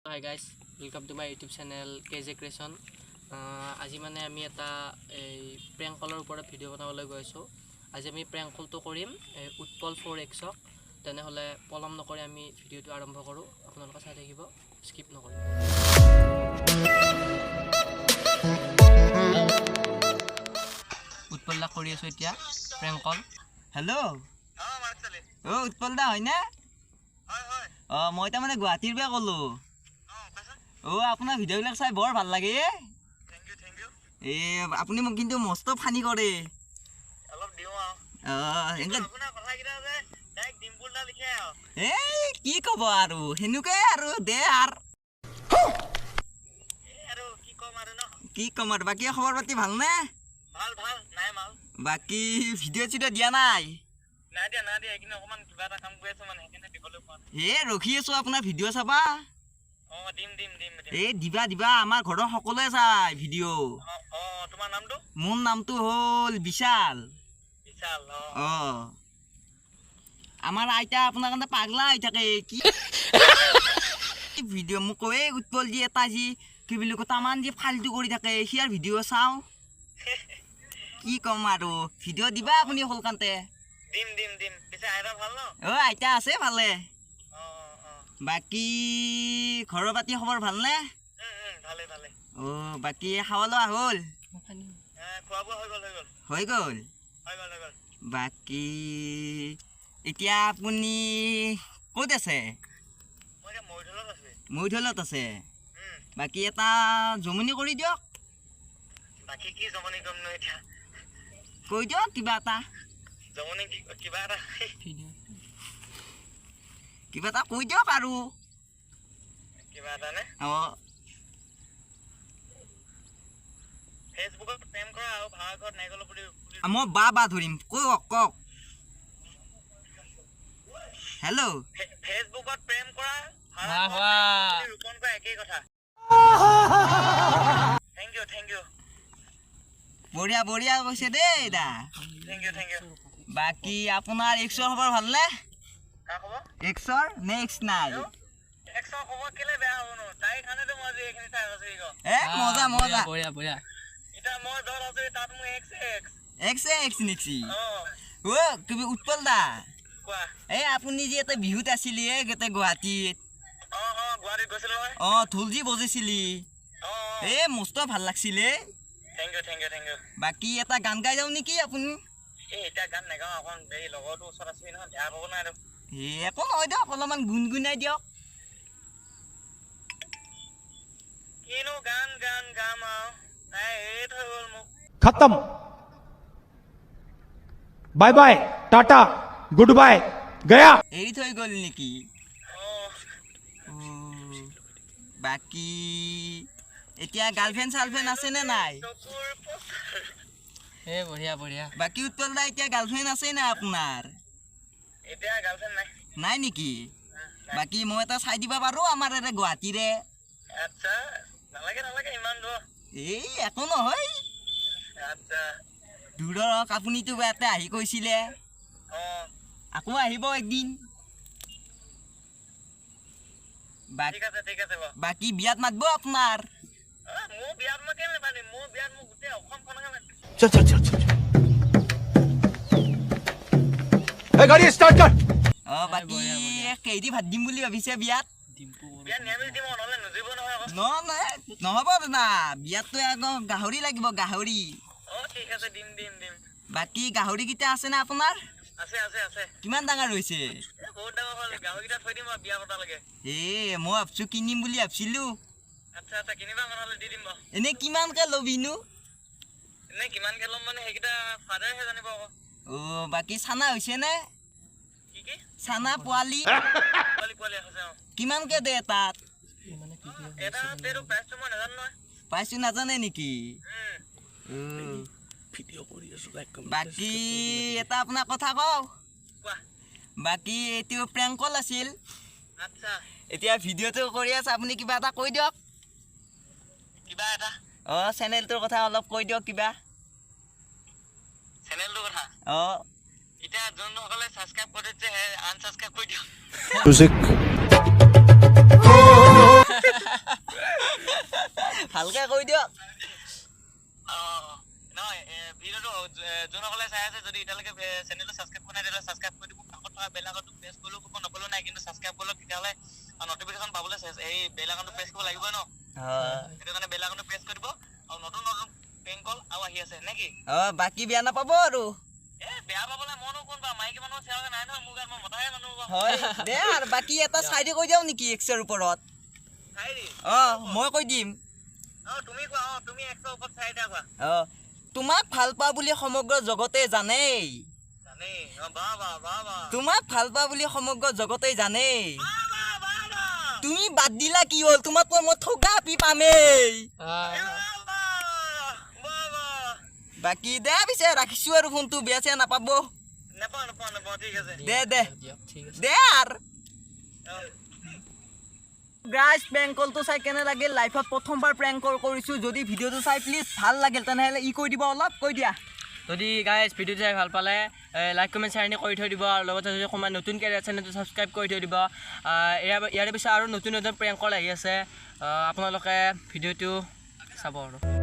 Hi guys, welcome to my YouTube channel KJ Creation. আজি মানে আমি এটা প্ৰেংক কলৰ ওপৰত ভিডিঅ' বনাবলৈ গৈছো। আজি আমি প্ৰেংক কলটো কৰিম উৎপল 4X-ক। তেনেহলে পলম নকৰি আমি ভিডিঅ'টো আৰম্ভ কৰো। আপোনালোকে চাই থাকিব, স্কিপ নকৰিব। উৎপল দা কৰি আছো এতিয়া প্ৰেংক কল। হেল্ল'। মাৰ্কছালে উৎপল দা হয় না? হয় মই তাৰ মানে গুৱাহাটীৰ পৰা ক'লো। আপোনাৰ ভিডিঅ'বিলাক চাই বৰ ভাল লাগে। থ্যাংক ইউ আপুনি মোক কিন্তু মস্ত ফানি কৰে। অলপ দিও আপোনাৰ কথা কিটা যে ডাইৰেক্ট ডিম্পুলটা লিখে কি ক'ব আৰু হেনুকে আৰু দে আৰু কি কম আৰু ন কি ক'ম আৰু বাকী খবৰ পাতি ভাল নে? ভাল নাই মাল বাকী ভিডিঅ' চিডিঅ' দিয়া নাই? নাই দিয়া কিন্তু অকমান কিবা এটা কাম কৰি আছো মানে সেইকাৰণে দিবলৈ পোৱা নাই। ৰখি আছো আপোনাৰ ভিডিঅ' চাবা। দিম দিবা আমাৰ ঘৰৰ সকলোৱে চাই ভিডিঅ'। তোমাৰ নামটো? মোৰ নামটো হ'ল বিশাল। আমাৰ আইতা আপোনাৰ কাৰণে পাগলা হৈ থাকে কি ভিডিঅ' মোক কয় উৎপল যি এটা যি কি বুলি কয় তামান যি ফাল্টু কৰি থাকে সিয়াৰ ভিডিঅ' চাওঁ। কি ক'ম আৰু ভিডিঅ' দিবা আপুনি সলকান্তে। দিম পিছে আইতা ভাল ন? আইতা আছে ভালে। বাকী ঘৰৰ পাতি খবৰ ভালনে? ভালে বাকী খাৱা লোৱা হ'ল? খোৱা বোৱা হৈ গ'ল। বাকী এতিয়া আপুনি ক'ত আছে? মই মৰিধলত আছো। মৰিধলত আছে। বাকী এটা জমনি কৰি দিয়ক। বাকী কি জমনি কম ন এতিয়া? কৈ দিয়ক কিবা এটা। জমনি কিবা এটা কৈ দিয়ক আৰু কিবা এটা নে? ফেচবুকত প্ৰেম কৰা আৰু ভাড়া ঘৰত নাই গ'লো বুলি মই বা ধৰিম কওক। হেল্ল'। ফেচবুকত প্ৰেম কৰা ৰোপণ কৰা একেই কথা। থেংক ইউ বঢ়িয়া কৈছে দেই দা। থেংক ইউ বাকী আপোনাৰ এক্সৰ খবৰ ভালনে? কা খবৰ? এক্সৰ নে এক্স নাই? এক্সৰ খবৰ কেলে বেয়া হ'ব নো? তাই কাৰণেতো মই আজি এইখিনি চাই আছো ইক। মজা বঢ়িয়া এটা মই দল আছো তাত মই এক্স নেকি? তুমি উৎপল দা কোৱা। আপুনি যে এটা বিহুত আছিলি গোটেই গুৱাহাটীত গুৱাহাটীত গৈছিলো নহয়। ঢোল যি বজাইছিলি মস্ত ভাল লাগছিলে। থেংক ইউ বাকী এটা গান গাই যাও নেকি আপুনি? এতিয়া গান নাগাওঁ অকণ এই লগৰটো ওচৰত আছিবি নহয় বেয়া পাব নাই আৰু। একো নহয় দিয়ক অলপমান গুণগুণাই দিয়ক। কিনো গান গাম আৰু তাই এৰি থৈ গ'ল মোক। खत्म bye bye tata good bye गया। এৰি থৈ গ'ল নেকি? বাকী এতিয়া গাৰ্লফ্ৰেণ্ড চাৰ্লফ্ৰেণ্ড আছে নে নাই? বঢ়িয়া বাকী উৎপল দা এতিয়া গাৰ্লফ্ৰেণ্ড আছে নাই আপোনাৰ? এতিয়া গাৰ্লফ্ৰেণ্ড নাই নেকি? বাকী মই এটা চাই দিব পাৰো আমাৰ এৰে গুৱাহাটীৰে। আচ্ছা নালাগে ইমান দূৰ। একো নহয় আচ্ছা দূৰক আপুনিতো ইয়াতে আহি কৈছিলে আকৌ আহিব একদিন। ঠিক আছে বাৰু। বাকী বিয়াত মাতব আপোনাৰ? মোৰ বিয়াত মই কেলে নাপাতিম? মোৰ বিয়াত মোক গোটেই অসমখনকে মাতিম। चल गाड़ी स्टार्ट कर। বাকী কেইদি ভাত দিম বুলি ভাবিছে বিয়াত? বিয়াত নিৰামিষ দিম নহ'লে নুজুৰিব নহয় আকৌ। নহ'ব না বিয়াততো আকৌ গাহৰি লাগিব গাহৰি। ঠিক আছে দিম বাকী গাহৰি কেইটা আছে না আপোনাৰ? আছে কিমান ডাঙৰ হৈছে? বহুত ডাঙৰ হ'ল। গাহৰিকেইটা থৈ দিম আৰু বিয়া পতালৈকে। মই ভাবছো কিনিম বুলি ভাবছিলো। আচ্ছা কিনিবা নহ'লে দি দিম বাৰু। এনে কিমানকে ল'বিনো? এনে কিমানকে ল'ম মানে সেইকেইটা ফাদাৰেহে জানিব আকৌ। বাকী চানা হৈছে নে? কি চানা পোৱালি পোৱালি আছে কিমানকে দে তাত? এটা তেটো প্ৰাইচটো মই নাজানো নহয়। পাইছো নাজানে নেকি? বাকী এটা আপোনাক কথা কওঁ। কোৱা। বাকী এইটো প্ৰেংক কল আছিল। আচ্ছা এতিয়া ভিডিঅ'টো কৰি আছে আপুনি কিবা এটা কৈ দিয়ক। কিবা এটা চেনেলটোৰ কথা অলপ কৈ দিয়ক কিবা। চেনেলটোৰ কথা এতিয়া যোনসকলে ছাবস্ক্ৰাইব কৰিছে আনছাবস্ক্ৰাইব কৰি দিয়ক। म्यूजिक যোনসকলে চাই আছে যদি এতিয়ালৈকে চেনেলটো ছাবস্ক্ৰাইব কৰা নাই তেতিয়াহ'লে ছাবস্ক্ৰাইব কৰি দিব কাষত থকা বেল আইকনটো প্ৰেছ কৰিলেও ক'ব নকলেও নাই কিন্তু ছাবস্ক্ৰাইব কৰিলে তেতিয়াহ'লে নটিফিকেশ্যন পাবলৈ এই বেল আইকনটো প্ৰেছ কৰিব লাগিব ন সেইটো কাৰণে বেল আইকনটো প্ৰেছ কৰি দিব আৰু নতুন নতুন প্ৰেংক কল আৰু আহি আছে নেকি বাকী বেয়া নাপাব আৰু বেয়া পাবলৈ মনো কোন বা মাইকী মানুহৰ চেৱা নাই নহয় মোৰ গাত মই মতাহে মানুহ হয় দে আৰু বাকী এটা চাইডে কৈ দিওঁ নেকি 100ৰ ওপৰত মই কৈ দিম তুমি কোৱা তুমি 100 ওপৰত চাই দিয়া কোৱা তোমাক ভাল পা বুলি সমগ্ৰ জগতে জানেই তোমাক ভাল পা বুলি সমগ্ৰ জগতে জানেই তুমি বাদ দিলা কি হ'ল তোমাক মই ঠগা পি পামেই বাকি দে পিছে ৰাখিছো আৰু ফোনটো বেয়া চেয়া নাপাব ঠিক আছে দে দিয়ক ঠিক আছে দে আৰু গাইজ প্ৰেংক কলটো চাই কেনে লাগিল লাইফত প্ৰথমবাৰ প্ৰেংক কল কৰিছোঁ যদি ভিডিঅ'টো চাই প্লিজ ভাল লাগিল তেনেহ'লে কৈ দিব অলপ কৈ দিয়া যদি গাইজ ভিডিঅ'টো চাই ভাল পালে লাইক কমেণ্ট শ্বেয়াৰ কৰি থৈ দিব আৰু লগতে যদি অকণমান নতুনকৈ চেনেলটো ছাবস্ক্ৰাইব কৰি থৈ দিব ইয়াৰে পিছত আৰু নতুন নতুন প্ৰেংক কল আহি আছে আপোনালোকে ভিডিঅ'টো চাব আৰু